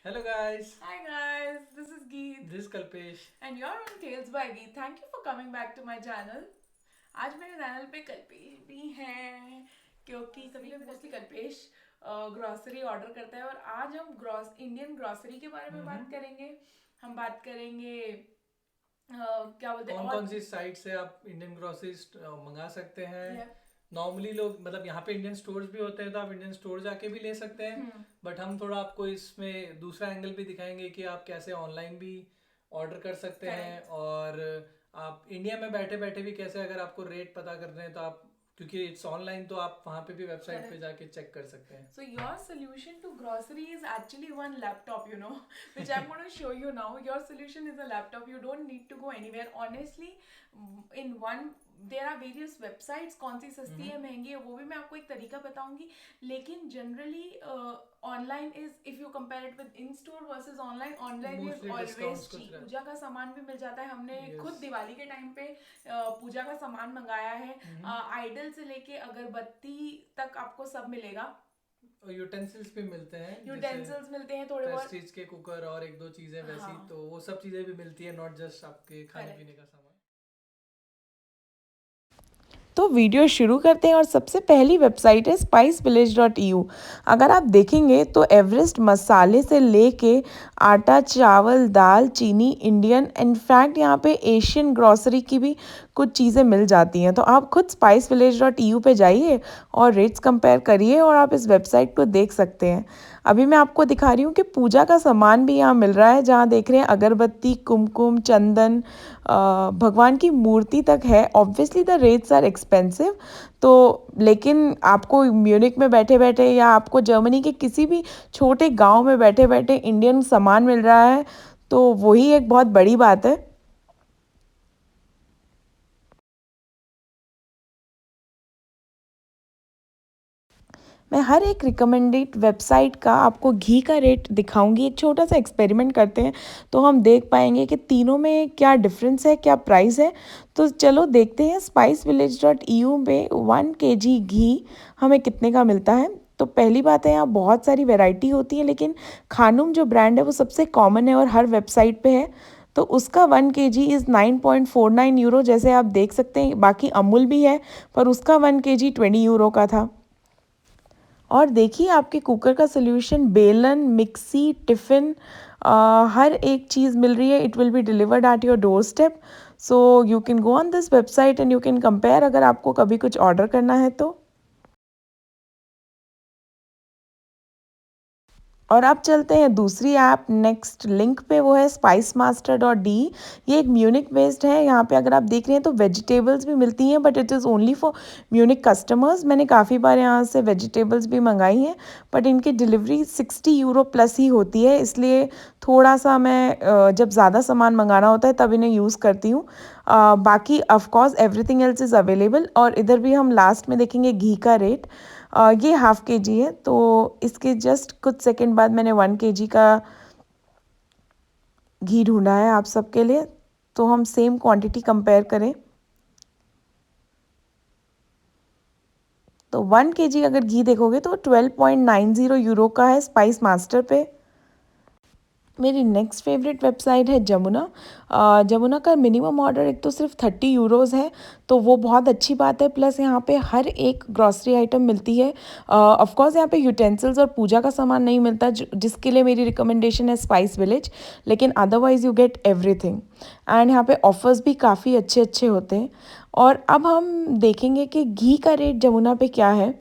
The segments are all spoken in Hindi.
Hello guys, Hi guys, this is Geet this is Kalpesh. and you're on Tales by Geet. Thank you for coming back to my channel. आज मेरे चैनल पे कल्पेश भी हैं क्योंकि सभी लोग मोस्टली कल्पेश ग्रॉसरी ऑर्डर करता है और आज हम इंडियन ग्रॉसरी के बारे में बात करेंगे। हम बात करेंगे क्या बोलते हैं कौन और कौन सी साइट से आप इंडियन ग्रोसरीज मंगा सकते हैं। Yeah. नॉर्मली लोग मतलब यहाँ पे इंडियन स्टोर्स भी होते हैं तो आप इंडियन स्टोर जाके भी ले सकते हैं। बट हम थोड़ा आपको इसमें दूसरा एंगल भी दिखाएंगे कि आप कैसे ऑनलाइन भी ऑर्डर कर सकते हैं Correct. और आप इंडिया में बैठे बैठे भी कैसे अगर आपको रेट पता करने हैं तो आप क्योंकि इट्स ऑनलाइन तो आप वहाँ पे भी वेबसाइट पे Correct. जाके चेक कर सकते हैं। So your solution to grocery is actually one laptop, which I'm going to show you now. Your solution is a laptop. You don't need to go anywhere. Honestly, in one there are various websites. कौन सी सस्ती है महंगी है वो भी मैं आपको एक तरीका बताऊंगी लेकिन generally online is if you compare it with in store versus online is mostly always discounts कुछ चीप। रहते पूजा का सामान भी मिल जाता है। हमने हैं। खुद यस। दिवाली के टाइम पे पूजा का सामान मंगाया है। आइडल से लेके अगरबत्ती तक आपको सब मिलेगा। और यूटेंसिल्स भी मिलते हैं जैसे यूटेंसिल्स मिलते हैं थोड़े बहुत। प्रेस्टीज के कुकर और एक दो चीज़ें वैसी हाँ, तो वो सब चीज़ें भी मिलती है नॉट जस्ट आपके खाने करेक्ट। पीने का सामान। तो वीडियो शुरू करते हैं और सबसे पहली वेबसाइट है spicevillage.eu। अगर आप देखेंगे तो एवरेस्ट मसाले से लेके आटा चावल दाल चीनी इंडियन इनफैक्ट यहाँ पे एशियन ग्रॉसरी की भी कुछ चीज़ें मिल जाती हैं। तो आप खुद spicevillage.eu पे जाइए और रेट्स कंपेयर करिए और आप इस वेबसाइट को देख सकते हैं। अभी मैं आपको दिखा रही हूँ कि पूजा का सामान भी यहाँ मिल रहा है जहाँ देख रहे हैं अगरबत्ती कुमकुम चंदन भगवान की मूर्ति तक है। Obviously the rates are expensive तो लेकिन आपको म्यूनिक में बैठे बैठे या आपको जर्मनी के किसी भी छोटे गांव में बैठे बैठे इंडियन सामान मिल रहा है तो वही एक बहुत बड़ी बात है। मैं हर एक रिकमेंडेड वेबसाइट का आपको घी का रेट दिखाऊंगी। एक छोटा सा एक्सपेरिमेंट करते हैं तो हम देख पाएंगे कि तीनों में क्या डिफरेंस है क्या प्राइस है। तो चलो देखते हैं spicevillage.eu में 1 kg घी हमें कितने का मिलता है। तो पहली बात है यहाँ बहुत सारी वैरायटी होती है लेकिन खानुम जो ब्रांड है वो सबसे कॉमन है और हर वेबसाइट पे है। तो उसका 1 kg इज़ 9.49 यूरो जैसे आप देख सकते हैं। बाकी अमूल भी है पर उसका 1 kg 20 यूरो का था। और देखिए आपके कुकर का सोल्यूशन बेलन मिक्सी टिफ़िन हर एक चीज़ मिल रही है। It will be delivered at your door step. So you can go on this website and you can compare अगर आपको कभी कुछ ऑर्डर करना है तो। और अब चलते हैं दूसरी ऐप नेक्स्ट लिंक पे वो है spicemaster.de। ये एक म्यूनिक बेस्ड है। यहाँ पे अगर आप देख रहे हैं तो वेजिटेबल्स भी मिलती हैं but it is only for Munich customers. मैंने काफ़ी बार यहाँ से वेजिटेबल्स भी मंगाई हैं बट इनकी डिलीवरी 60 यूरो प्लस ही होती है इसलिए थोड़ा सा मैं जब ज़्यादा सामान मंगाना होता है तब इन्हें यूज़ करती हूँ। बाकी of course everything else is available. और इधर भी हम लास्ट में देखेंगे घी का रेट। ये 1/2 kg है तो इसके जस्ट कुछ सेकंड बाद मैंने 1 kg का घी ढूंढा है आप सबके लिए। तो हम सेम क्वांटिटी कंपेयर करें तो 1 kg अगर घी देखोगे तो 12.90 यूरो का है स्पाइस मास्टर पे। मेरी नेक्स्ट फेवरेट वेबसाइट है जमुना। जमुना का मिनिमम ऑर्डर एक तो सिर्फ 30 यूरोज़ है तो वो बहुत अच्छी बात है। प्लस यहाँ पे हर एक ग्रॉसरी आइटम मिलती है। ऑफ कोर्स यहाँ पे यूटेंसिल्स और पूजा का सामान नहीं मिलता जिसके लिए मेरी रिकमेंडेशन है स्पाइस विलेज। लेकिन otherwise you get everything and यहाँ पे ऑफर्स भी काफ़ी अच्छे अच्छे होते हैं। और अब हम देखेंगे कि घी का रेट जमुना पे क्या है।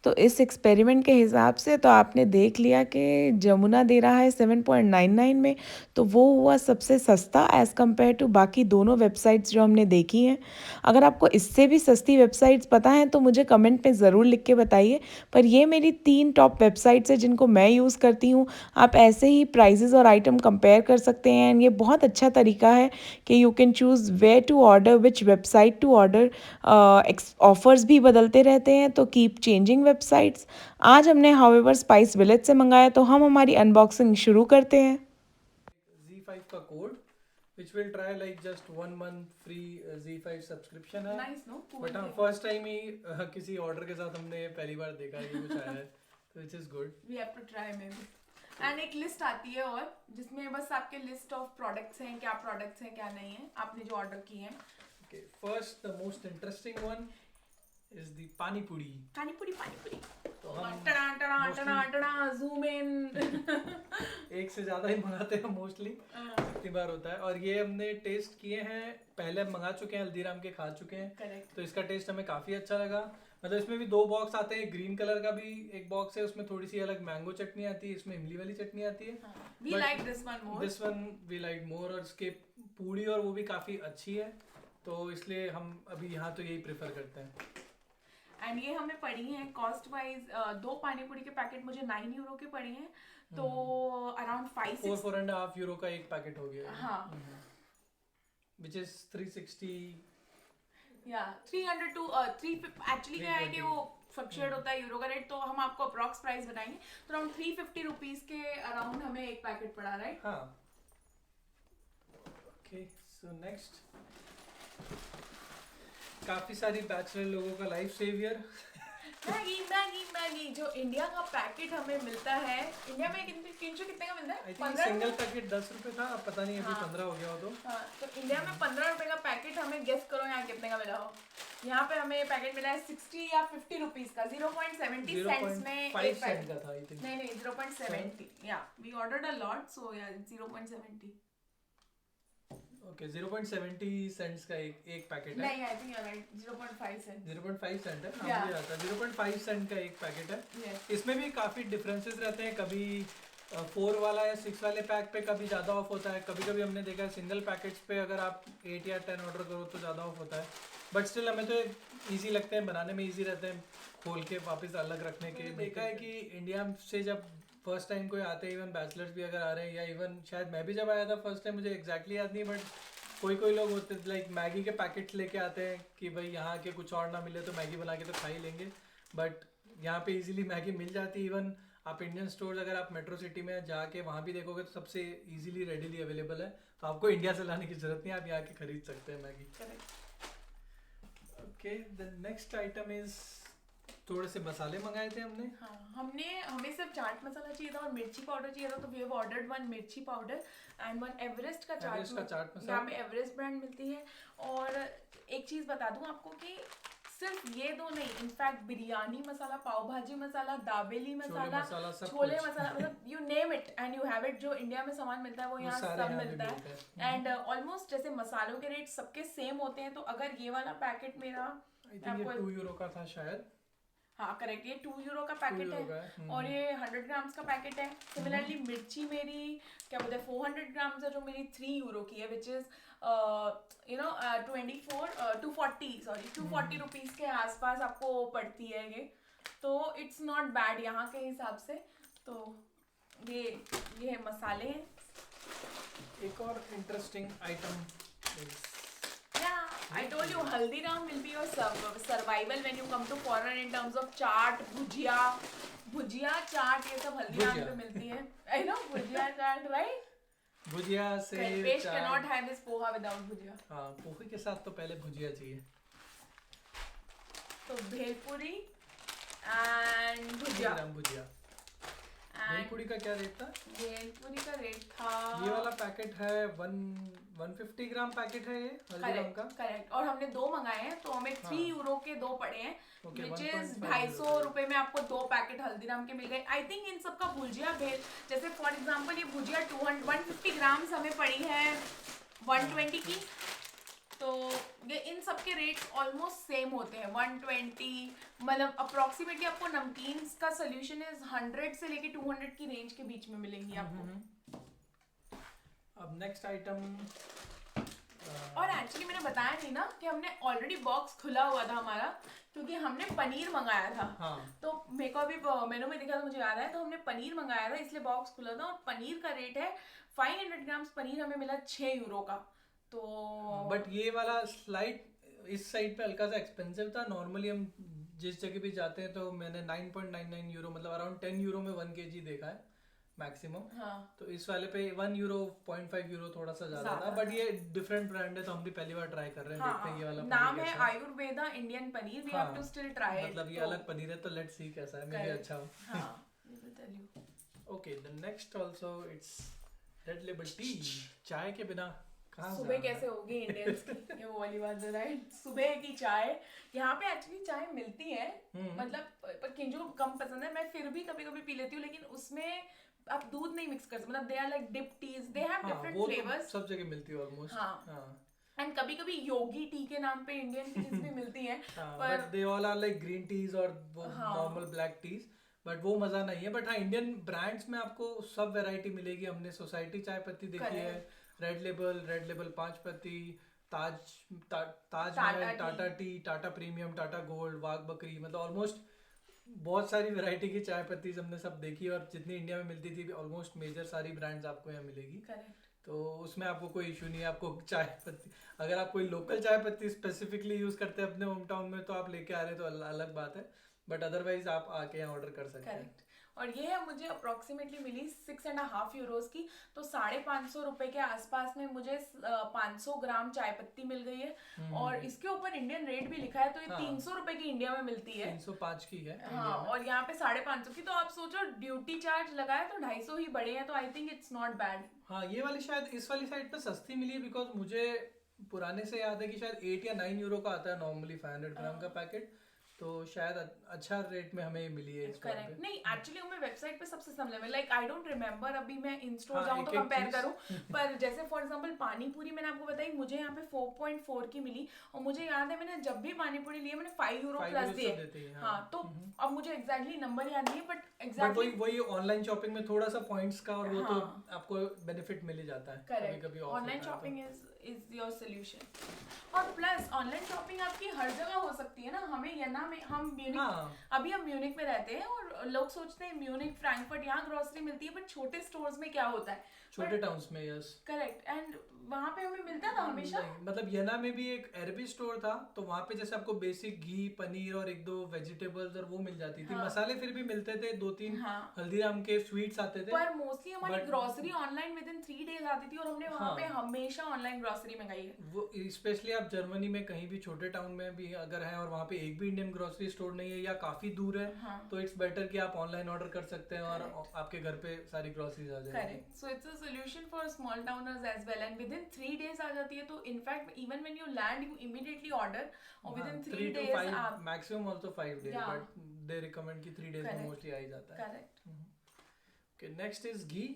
तो इस एक्सपेरिमेंट के हिसाब से तो आपने देख लिया कि जमुना दे रहा है 7.99 में। तो वो हुआ सबसे सस्ता एज़ कम्पेयर टू बाकी दोनों वेबसाइट्स जो हमने देखी हैं। अगर आपको इससे भी सस्ती वेबसाइट्स पता हैं तो मुझे कमेंट में ज़रूर लिख के बताइए। पर ये मेरी 3 टॉप वेबसाइट्स हैं जिनको मैं यूज़ करती हूँ। आप ऐसे ही प्राइजेज़ और आइटम कंपेयर कर सकते हैं एंड ये बहुत अच्छा तरीका है कि you can choose where to order which website to order. Offers भी बदलते रहते हैं तो कीप चेंजिंग वेबसाइट्स। आज हमने हाउएवर स्पाइस विलेज से मंगाया तो हम हमारी अनबॉक्सिंग शुरू करते हैं। Z5 का code which will try like just 1 month free Z5 subscription है। नाइस नो बट हाँ फर्स्ट टाइम ही किसी ऑर्डर के साथ हमने पहली बार देखा है कि कुछ आया है तो which is good. We have to try maybe. And एक लिस्ट आती है और जिसमें बस आपके लिस्ट ऑफ प्रोडक्ट्स हैं, क्या प्रोडक्ट्स हैं क्या नहीं है आपने जो ऑर्डर किए हैं. Okay, first the most interesting one is the pani puri. पानी पूरी तो हम टड़ा टड़ा टड़ा टड़ा जूम इन. एक से ज्यादा ही मंगाते हैं मोस्टली, कितनी बार होता है. और ये हमने टेस्ट किए हैं, पहले हम मंगा चुके हैं, हल्दीराम के खा चुके हैं. करेक्ट. तो इसका टेस्ट हमें काफी अच्छा लगा. मतलब इसमें भी 2 बॉक्स आते हैं, ग्रीन कलर का भी एक बॉक्स है, उसमें थोड़ी सी अलग मैंगो चटनी आती है, इसमें इमली वाली चटनी आती है. We like this one more. This one we like more. और इसके पूड़ी और वो भी काफी अच्छी है, तो इसलिए हम अभी यहाँ तो यही प्रेफर करते हैं. एंड ये हमें पड़ी हैं कॉस्ट वाइज 2 पानी पूरी के पैकेट मुझे 9 यूरो के पड़े हैं, तो अराउंड 4.5 यूरो का एक पैकेट हो गया. हाँ. Which is 360. या 300 टू 3 एक्चुअली क्या है कि वो फ्लक्चुएट होता है यूरो का रेट, तो हम आपको अप्रॉक्स प्राइस बताएंगे. तो अराउंड 350 रुपीज के अराउंड हमें एक पैकेट पड़ा, राइट. हाँ. ओके, सो नेक्स्ट काफी सारी बैचलर लोगों का life saviour Maggi Maggi Maggi जो इंडिया का पैकेट हमें मिलता है. इंडिया में कितने का मिलता है? आई थिंक सिंगल पैकेट 10 रुपए था, अब पता नहीं अभी 15 हो गया हो. तो इंडिया में 15 रुपए का पैकेट हमें गेस करो यहाँ कितने का मिला हो. यहाँ पे हमें पैकेट मिला है 60 या 50 रुपीज का. 0.70 सेंट्स में एक पैकेट का था आई थिंक. नहीं 0.70. या वी ऑर्डर्ड अ लॉट, सो या 0.70. ओके, 0.70 सेंट्स का एक पैकेट है. नहीं, I think you are right. 0.5 cent. 0.5 cent है. Yeah. मुझे आता है 0.5 सेंट का एक पैकेट है. Yes. इसमें भी काफी डिफरेंसेस रहते हैं. कभी 4 वाला या 6 वाले पैक पे कभी ज़्यादा ऑफ होता है. कभी कभी हमने देखा है सिंगल पैकेट्स पे अगर आप 8 या 10 ऑर्डर करो तो ज़्यादा ऑफ होता है. बट स्टिल हमें तो ईजी लगते हैं, बनाने में ईजी रहते हैं, खोल के वापस अलग रखने के. देखा है कि इंडिया से जब फर्स्ट टाइम कोई आते हैं, इवन बैचलर्स भी अगर आ रहे हैं, या इवन शायद मैं भी जब आया था फर्स्ट टाइम, मुझे एग्जैक्टली याद नहीं, बट कोई लोग होते लाइक मैगी के पैकेट्स लेके आते हैं कि भाई यहाँ के कुछ और ना मिले तो मैगी बना के तो खा ही लेंगे. बट यहाँ पे इजीली मैगी मिल जाती है. इवन आप इंडियन स्टोर्स अगर आप मेट्रो सिटी में जाके वहाँ भी देखोगे तो सबसे इजीली रेडीली अवेलेबल है. तो आपको इंडिया से लाने की जरूरत नहीं है, आप यहाँ के खरीद सकते हैं Maggi. Okay, the next item is थोड़े से मसाले मंगाए थे हमने. हाँ, हमें सिर्फ चाट मसाला चाहिए था और मिर्ची पाउडर चाहिए था, तो वी हैव ऑर्डर्ड 1 मिर्ची पाउडर एंड 1 एवरेस्ट का चाट मसाला. यहाँ पे एवरेस्ट ब्रांड मिलती है. और एक चीज बता दूं आपको कि सिर्फ ये 2 नहीं, इनफैक्ट बिरयानी मसाला, पाव भाजी मसाला, दाबेली मसाला, छोले मसाला, मतलब you name it and you have it. जो इंडिया में सामान मिलता है वो यहाँ सब मिलता है. एंड ऑलमोस्ट जैसे मसालों के रेट सबके सेम होते हैं. तो अगर ये वाला पैकेट मेरा आई थिंक ये 2 यूरो का था शायद. हाँ करेक्ट, ये 2 यूरो का पैकेट है और ये 100 ग्राम्स का पैकेट है. सिमिलरली मिर्ची मेरी क्या बोलते हैं 400 ग्राम्स है, जो मेरी 3 यूरो की है, विच इज 240 रुपीज के आसपास आपको पड़ती है ये. तो इट्स नॉट बैड यहाँ के हिसाब से. तो ये मसाले हैं. एक और interesting item, I told you Haldiram will be your survival when you come to foreign in terms of chaat, भुजिया चाट, ये सब हल्दीराम पे मिलती है. I know bhujia chaat, right? भुजिया से Kalpesh cannot have his poha without भुजिया. हाँ, पोहे के साथ तो पहले भुजिया चाहिए. तो भेलपुरी एंड भुजिया. भेलपुरी का क्या रेट था? भेलपुरी का रेट था, ये वाला पैकेट है 150 ग्राम पैकेट है ये हल्दीराम का. करेक्ट. और हमने 2 मंगाए हैं तो हमें 3 यूरो के 2 पड़े हैं, विच इज 250 रुपए में आपको 2 पैकेट हल्दीराम के मिल गए. आई थिंक इन सब का भुजिया भेल, जैसे फॉर एग्जांपल ये भुजिया 150 ग्राम्स हमें पड़ी है 120 की. तो ये इन सब के रेट ऑलमोस्ट सेम होते हैं 120. मतलब अप्रोक्सीमेटली आपको नमकीन का सोल्यूशन इज 100 से लेके 200 की रेंज के बीच में मिलेंगी आपको. अब नेक्स्ट आइटम, और एक्चुअली मैंने बताया नहीं ना कि हमने ऑलरेडी बॉक्स खुला हुआ था हमारा, क्योंकि हमने पनीर मंगाया था. हाँ. तो मेरे को अभी मेनू में दिखा तो मुझे याद है, तो हमने पनीर मंगाया था इसलिए बॉक्स खुला था. और पनीर का रेट है 500 ग्राम्स पनीर हमें मिला 6 यूरो का. तो बट ये वाला स्लाइड इस साइड पे हल्का सा एक्सपेंसिव था. नॉर्मली हम जिस जगह भी जाते हैं तो मैंने 9.99 यूरो, मतलब अराउंड 10 यूरो में 1 kg देखा है मैक्सिमम. हाँ. तो इस वाले पे 1 यूरो 0.5 यूरो थोड़ा सा ज्यादा था. बट ये डिफरेंट ब्रांड है तो हम भी पहली बार ट्राई कर रहे हैं. देखते हैं ये वाला नाम है Ayurveda Indian paneer. We have to still try it. मतलब ये अलग पनीर है तो लेट्स सी कैसा है. मे भी अच्छा हो. हाँ, we will tell you. Okay, the next also it's Red Label tea. चाय के बिना कहाँ सुबह जाना कैसे है? होगी इंडियंस की, ये वो वाली बात है राइट। सुबह की चाय यहाँ पे एक्चुअली चाय मिलती है, मतलब पर किंजू को कम पसंद है, मैं फिर भी कभी कभी पी लेती हूँ, लेकिन उसमें आप दूध नहीं मिक्स कर सकते, मतलब they are like dip teas, they have हाँ, डिफरेंट वो तो फ्लेवर्स। सब जगह मिलती है ऑलमोस्ट। हाँ। हाँ, एंड कभी कभी योगी टी के नाम पे इंडियन टीज भी मिलती हैं, but they all are like green teas और वो हाँ। नॉर्मल ब्लैक टीज, बट वो मजा नहीं है। बट हाँ, इंडियन ब्रांड्स में आपको सब वैरायटी मिलेगी। हमने सोसाइटी चाय पत्ती देखी है, रेड लेबल 5 पत्ती, Taj Taj Mahal, Tata tea, Tata premium, Tata gold, Wagh Bakri, मतलब ऑलमोस्ट बहुत सारी वैरायटी की चाय पत्ती हमने सब देखी, और जितनी इंडिया में मिलती थी ऑलमोस्ट मेजर सारी ब्रांड्स आपको यहाँ मिलेगी। करेक्ट। तो उसमें आपको कोई इशू नहीं है। आपको चाय पत्ती, अगर आप कोई लोकल चाय पत्ती स्पेसिफिकली यूज करते हैं अपने होम टाउन में तो आप लेके आ रहे हैं तो अलग बात है, बट अदरवाइज आप आके यहाँ ऑर्डर कर सकते हैं। करेक्ट। और ये है मुझे अप्रोक्सीमेटली मिली 6.5 यूरोज की, तो 550 रुपए के आसपास में मुझे 500 ग्राम चाय पत्ती मिल गई है। और इसके ऊपर इंडियन रेट भी लिखा है, तो ये 300 रुपए की इंडिया में मिलती है, 305 की है। हाँ, और यहाँ पे 550 की, तो आप सोचो ड्यूटी चार्ज लगाए तो 250 ही बढ़े हैं, तो I think it's not bad. हाँ, ये वाली शायद इस वाली साइड पे सस्ती मिली है, बिकॉज मुझे पुराने से याद है कि शायद 8 या 9 यूरो का आता है नॉर्मली 500 ग्राम का पैकेट, तो शायद अच्छा रेट में हमें मिली है इस बार करेक्ट। पे। नहीं, एक्चुअली हमें वेबसाइट पे सबसे सस्ता मिला, लाइक आई डोंट रिमेम्बर अभी मैं इन स्टोर हाँ, जाऊँ तो एक-एक कंपेयर चीज़। करूँ, पर जैसे फॉर एग्जांपल पानी पूरी मैंने आपको बताई, मुझे यहाँ पे 4.4 की मिली, और मुझे याद है मैंने जब भी पानी पूरी लिए मैंने 5 यूरो 5 प्लस यूरो दिए। देते हैं, हाँ, तो अब मुझे एग्जैक्टली नंबर याद नहीं है, बट बट एग्जैक्टली वही ऑनलाइन शॉपिंग में थोड़ा सा पॉइंट्स का और वो तो हाँ। आपको बेनिफिट मिल ही जाता है। करेक्ट। कभी online shopping is your solution. और प्लस ऑनलाइन शॉपिंग आपकी हर जगह हो सकती है ना। हमें यना में, हम म्यूनिक, हाँ। अभी हम म्यूनिक में रहते हैं, और लोग सोचते हैं म्यूनिक, फ्रैंकफर्ट, यहाँ ग्रोसरी मिलती है, बट छोटे स्टोर्स में क्या होता है, छोटे टाउन्स में, यस। करेक्ट, एंड वहाँ पे हमें मिलता था हमेशा। नहीं, मतलब येना में भी एक अरबी स्टोर था, तो वहाँ पे जैसे आपको बेसिक घी, पनीर और 1-2 वेजिटेबल्स और वो मिल जाती थी। मसाले फिर भी मिलते थे, 2-3 हल्दीराम के स्वीट्स आते थे, पर मोस्टली हमारी grocery online with in 3 days आती थी, और हमने वहाँ पे हमेशा ऑनलाइन ग्रोसरी मंगाई है। वो स्पेशली आप जर्मनी में कहीं भी छोटे टाउन में भी अगर है और वहाँ पे एक भी इंडियन ग्रोसरी स्टोर नहीं है या काफी दूर है, तो इट्स बेटर कि आप ऑनलाइन ऑर्डर कर सकते हैं और आपके घर पे सारी ग्रोसरीज आ जाएगी। Correct. So it's a solution for small towners as well, and within 3 days आ जाती है, तो in fact even when you land you immediately order, और विद इन 3 to डेज 5 आप maximum also 5 days, Yeah. But they recommend कि 3 डेज में मोस्टली आ ही जाता है। Correct. Okay, next is ghee.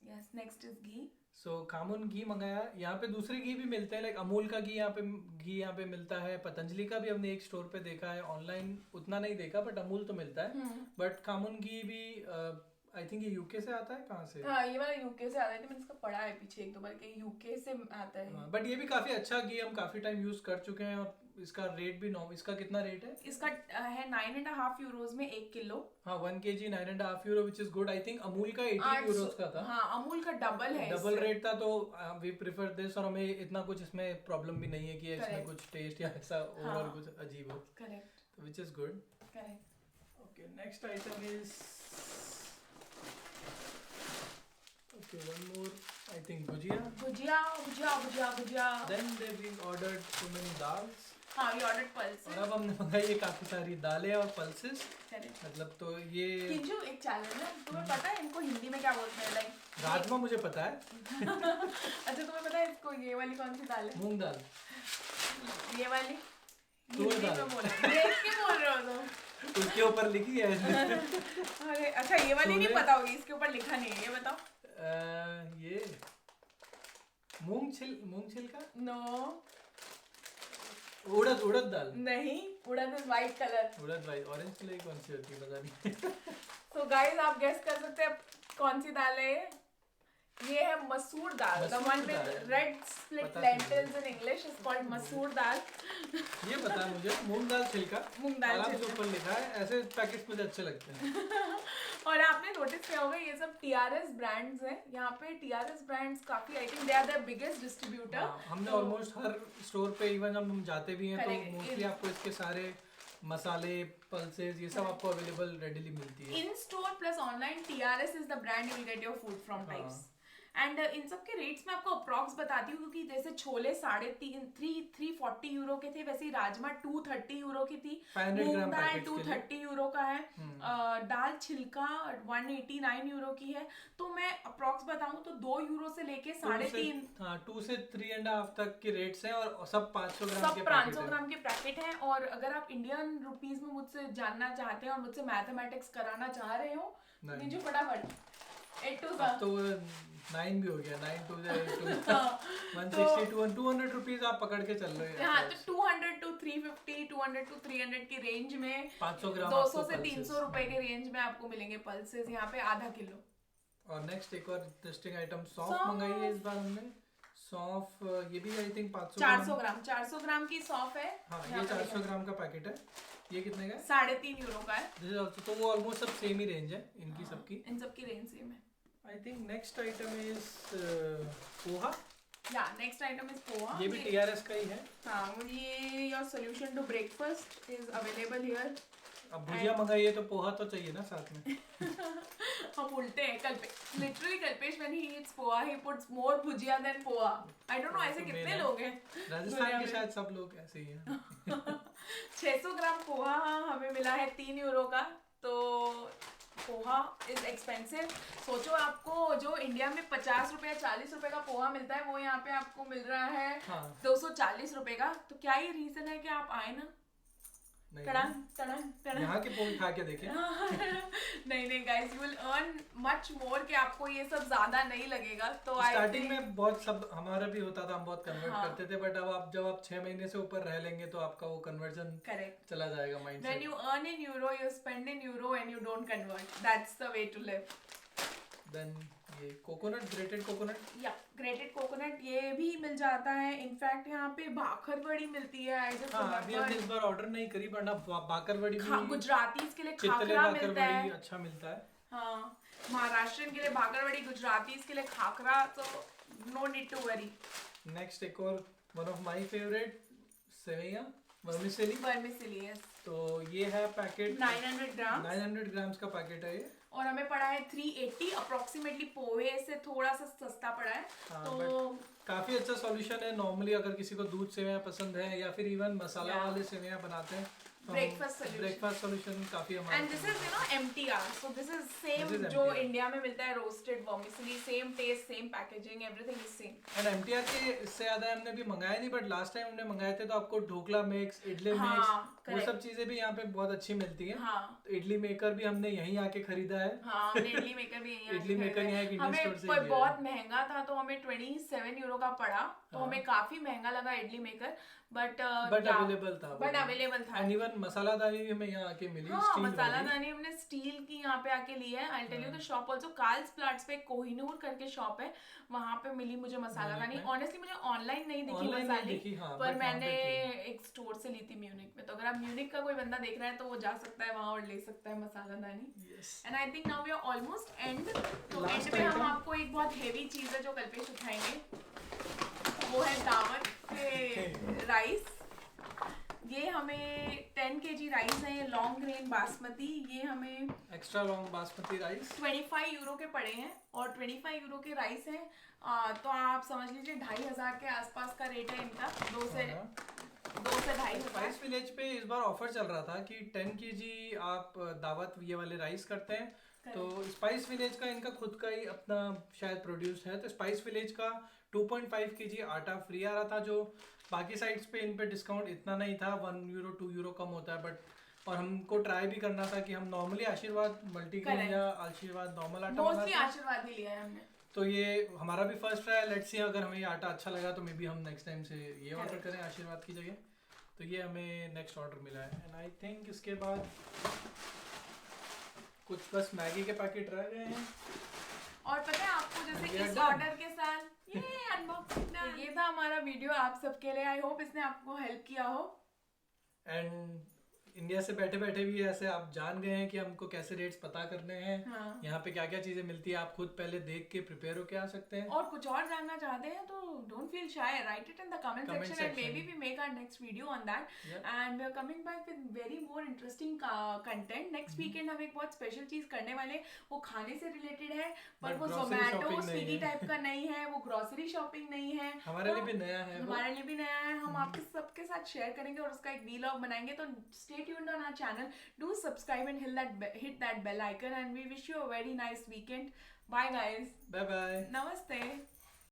Yes, next is ghee. So खामुन घी मंगाया। यहाँ पे दूसरे घी भी मिलते हैं, लाइक अमूल का घी यहाँ पे मिलता है, पतंजलि का भी हमने एक स्टोर पे देखा है, ऑनलाइन उतना नहीं देखा, बट अमूल तो मिलता है। बट खामुन घी भी आई थिंक ये यूके से आता है। कहाँ से? हाँ, ये वाला यूके से आता है, मैंने इसका पढ़ा है पीछे 1-2 बार कि यूके से आता है। बट ये भी काफी अच्छा घी, हम काफी टाइम यूज कर चुके हैं, और इसका रेट भी इसका कितना रेट है? इसका है 9.5 यूरोज में 1 किलो। हाँ, 1 kg 9.5 euro, which is good. I think Amul का 18 यूरोज का था। हाँ, अमूल का डबल है, डबल रेट था, तो वी प्रेफर दिस, और हमें इतना कुछ इसमें प्रॉब्लम भी नहीं है कि इसमें कुछ टेस्ट या ऐसा ओवरऑल कुछ अजीब हो। Correct, which is good. Correct. Okay, next item is one more, I think bhujia, bhujia. then we ordered so many dals, हाँ, we ordered pulses। और अब हमने मंगाई है काफी सारी दालें और पल्सेस। Correct। मतलब तो ये किंजू, एक चैलेंज है, तुम्हें पता है इनको हिंदी में क्या बोलते हैं? लाइक राजमा मुझे पता है। अच्छा, तुम्हें पता है इसको ये वाली कौन सी दाल है? मूंग दाल। ये वाली तूर हिंदी दाल। में बोल रहे हो, देख के बोल रहे हो तुम। उसके ऊपर लिखी है। अरे अच्छा, ये वाली नहीं छोले। पता होगी, इसके ऊपर लिखा नहीं है, ये बताओ। ये मूंग छिलका, नो, उड़द दाल नहीं, उड़द इज व्हाइट कलर। उड़द भाई, ऑरेंज कलर की कौन सी होती है पता नहीं। सो गाइस, आप गेस कर सकते हैं कौन सी दाल है ये है मसूर दाल, the one with red split lentils in English is called masoor dal. ये पता है मुझे, मूंग दाल छिलका। मूंग दाल आराम से छिलका। ऊपर लिखा है, ऐसे पैकेट्स मुझे अच्छे लगते हैं। और आपने नोटिस किया होगा ये सब टीआरएस ब्रांड्स हैं। यहाँ पे टीआरएस ब्रांड्स काफी, I think they are the biggest distributor. हमने ऑलमोस्ट हर स्टोर पे, इवन जब हम जाते भी हैं तो मोस्टली आपको इसके सारे मसाले, पल्सेस, ये सब आपको अवेलेबल रेडीली मिलती है। इन store plus online TRS is the brand you will get your food from types. And in सब के रेट्स मैं आपको अप्रॉक्स बताती हूँ, क्योंकि जैसे छोले 340 यूरो के थे, वैसे ही राजमा 230 यूरो की थी, 500 मूंग ग्राम दाल पैकेट्स के लिए। 230 यूरो का है, दाल छिलका 189 यूरो की है। तो मैं अप्रॉक्स बताऊं तो 2 यूरो से लेके 3.5, हाँ 2 से 3.5 तक के रेट्स हैं और सब 500 ग्राम सब के 500 पैकेट ग्राम के पैकेट हैं। और अगर आप इंडियन रुपीस में मुझसे जानना चाहते हैं और मुझसे मैथमेटिक्स कराना चाह रहे हो, नहीं। दीजिए फटाफट 8 to अब तो 9 भी हो गया, 9 to 160 200 रुपीज आप पकड़ के चल रहे हैं। हाँ, तो 200 to 350, 200 to 300 की रेंज में 500 ग्राम 200 से 300 रुपए के रेंज में आपको मिलेंगे पल्सेस यहाँ पे आधा किलो। और नेक्स्ट एक और इंटरेस्टिंग आइटम सौंफ सौंफ। मंगाई है इस बार हमने। सौंफ ये भी आई थिंक 400 ग्राम की सौंफ है। हाँ ये 400 ग्राम का पैकेट है। ये कितने का है? 3.5 यूरो का है। This is also, तो वो ऑलमोस्ट सब सेम ही रेंज है इनकी सबकी। इन सब की रेंज सेम है। I think next item is poha. या नेक्स्ट आइटम इज पोहा। ये भी TRS का ही है। हाँ, और ये your solution to breakfast is available here. अब भुजिया मंगाई है तो पोहा तो चाहिए ना साथ में। हम उल्टे हैं। Literally Kalpesh when he eats poha he puts more bhujia than poha. I don't know ऐसे तो कितने मेन लोग हैं राजस्थान के, शायद सब लोग ऐसे ही हैं। 600 ग्राम पोहा हमें मिला है 3 यूरो का। तो पोहा इज एक्सपेंसिव। सोचो आपको जो इंडिया में 50 रुपए 40 रुपए का पोहा मिलता है, वो यहाँ पे आपको मिल रहा है हाँ। 240 रुपए का। तो क्या ये रीजन है कि आप आए ना? नहीं, टड़ंग टड़ंग टड़ंग। यहाँ के पोहे खा के देखें। नहीं guys, you will earn much more, कि आपको ये सब ज्यादा नहीं लगेगा। तो स्टार्टिंग में बहुत सब हमारा भी होता था, हम बहुत कन्वर्ट हाँ। करते थे, बट अब आप जब आप 6 महीने से ऊपर रह लेंगे तो आपका वो कन्वर्जन करेक्ट, चला जाएगा माइंड when से। you earn in euro you spend in euro and you don't convert. That's the way to live. Then ये कोकोनट, ग्रेटेड कोकोनट। या ग्रेटेड कोकोनट ये भी मिल जाता है। इनफैक्ट यहाँ पे भाखर बड़ी मिलती है। आई जस्ट हाँ अभी हमने इस बार ऑर्डर नहीं करी, वरना बाकरवड़ी भी, गुजरातीज के लिए चित्तले खाखरा मिलता है। बाकरवड़ी अच्छा मिलता है। हाँ, महाराष्ट्रन के लिए भाकरवड़ी, गुजरातीज के लिए खाखरा। तो no need to worry. Next एक और one of my favourite, sevaiyan vermicelli. Vermicelli, yes. तो ये है पैकेट 900 ग्राम 900 ग्राम्स का पैकेट है ये। और हमें पड़ा है 380 अप्रोक्सीमेटली। पोहे से थोड़ा सा सस्ता पड़ा है। हाँ, तो काफी अच्छा सॉल्यूशन है। नॉर्मली अगर किसी को दूध सेवैयां पसंद है या फिर इवन मसाला वाले सेवैयां बनाते हैं, ब्रेकफास्ट सॉल्यूशन काफी हमारा। And this is MTR, so this is same This is जो MTR. इंडिया में मिलता है roasted vermicelli, same taste, same packaging, everything is same. And MTR के इससे ज्यादा हमने भी मंगाया नहीं, बट लास्ट टाइम हमने मंगाए थे तो आपको ढोकला मिक्स, इडली हाँ, मिक्स, वो correct. सब चीजें भी यहाँ पे बहुत अच्छी मिलती है। हाँ, तो इडली मेकर भी हमने यहीं आके खरीदा है। हाँ, हमने इडली मेकर भी यहीं इडली मेकर यहाँ एक इंडियन स्टोर से हमें ही लिया बहुत है। महंगा था, तो हमें 27 यूरो का पड़ा। तो हाँ। हमें काफी महंगा लगा इडली मेकर, बट अवेलेबल था। बट अवेलेबल था। एंड इवन मसाला दानी भी हमें यहाँ आके मिली। हाँ, स्टील मसाला वाली। दानी हमने स्टील की यहाँ पे आके ली है। I tell you the shop also, कार्ल्स प्लाट्स पे कोहिनूर करके शॉप है, वहां पे मिली मुझे मसाला दानी। ऑनेस्टली मुझे ऑनलाइन नहीं दिखी Online नहीं मसाले, दिखी, हाँ, पर but वहाँ मैंने पे एक स्टोर से ली थी म्यूनिक में। तो अगर आप म्यूनिक का कोई बंदा देख रहा है तो वो जा सकता है वहां और ले सकता है मसाला दानी। Yes. And I think now we are almost end. तो Last एंड पे हम item. आपको एक बहुत हेवी चीज है जो कल्पेश उठाएंगे, वो है दावत के राइस। ये हमें 10 kg राइस है, ये लॉन्ग ग्रेन बासमती। ये हमें extra long basmati rice 25 euro के पड़े हैं, और 25 यूरो के राइस हैं। तो आप समझ लीजिए 2500 के आसपास का रेट है इनका। 2 से 2.5 स्पाइस विलेज पे इस बार ऑफर चल रहा था कि 10 kg आप दावत ये वाले राइस करते हैं तो स्पाइस विलेज का इनका खुद का ही अपना शायद प्रोड्यूस है, तो स्पाइस विलेज का 2.5 kg आटा फ्री आ रहा था, जो बाकी साइट्स पे इन पे डिस्काउंट इतना नहीं था, 1 यूरो 2 यूरो कम होता है। बट और हमको ट्राई भी करना था कि हम नॉर्मली आशीर्वाद मल्टीग्रेन या आशीर्वाद नॉर्मल आटा मोस्टली मंगाते हैं, आशीर्वाद ही लिया है हमने। तो ये हमारा भी फर्स्ट ट्राई। लेट्स सी अगर हमें ये आटा अच्छा लगा तो मे बी हम नेक्स्ट टाइम से ये ऑर्डर करें आशीर्वाद की जगह। तो ये हमें नेक्स्ट ऑर्डर मिला है। एंड आई थिंक इसके बाद कुछ बस मैगी के पैकेट रह गए हैं। और पता है आपको, जैसे We are इस done. ऑर्डर के साथ ये अनबॉक्सिंग, ये था हमारा वीडियो आप सबके लिए। आई होप इसने आपको हेल्प किया हो। एंड इंडिया से बैठे बैठे भी ऐसे आप जान गए हैं कि हमको कैसे रेट्स पता करने हैं, हाँ। यहाँ पे क्या क्या चीजें मिलती है, आप खुद पहले देख के प्रिपेयर होके आ सकते हैं। और कुछ और जानना चाहते हैं तो don't feel shy, write it in the comment Comment सेक्शन and may section. Be we make our next video on that. Yeah. And we are coming back with very more interesting content. Next weekend हम एक बहुत स्पेशल चीज करने वाले, वो खाने से रिलेटेड है, पर But वो grocery जोमेटो shopping नहीं स्विगी है। टाइप का नहीं है, वो ग्रोसरी शॉपिंग नहीं है, हमारे तो लिए भी नया है वो। हमारे लिए भी नया है। हम आपके सबके साथ शेयर करेंगे और उसका एक वीलॉग बनाएंगे, तो stay tuned on our channel, do subscribe and hit that bell icon, and we wish you a very nice weekend. Bye guys. Bye bye. Namaste.